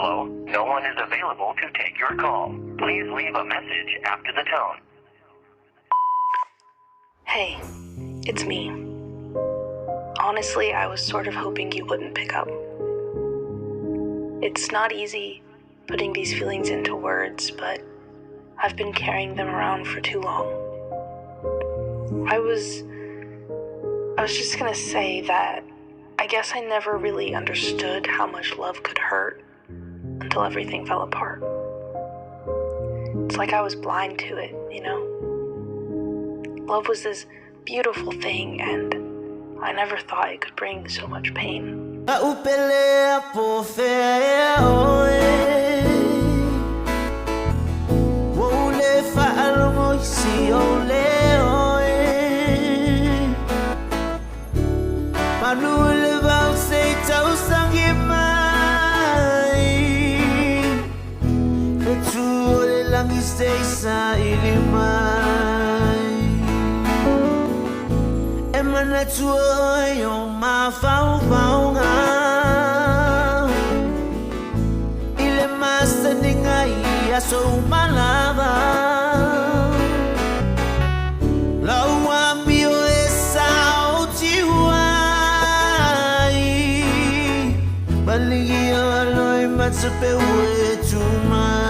Hello, no one is available to take your call. Please leave a message after the tone. Hey, it's me. Honestly, I was sort of hoping you wouldn't pick up. It's not easy putting these feelings into words, but I've been carrying them around for too long. I was just gonna say that I guess I never really understood how much love could hurt until everything fell apart. It's like I was blind to it, you know? Love was this beautiful thing, and I never thought it could bring so much pain. Pele, sa ilimay Emana tua yung mafau-fau nga Ile masa ningay aso malaba Lawa mio esa otiwai Baligi aloy matsupe we tumai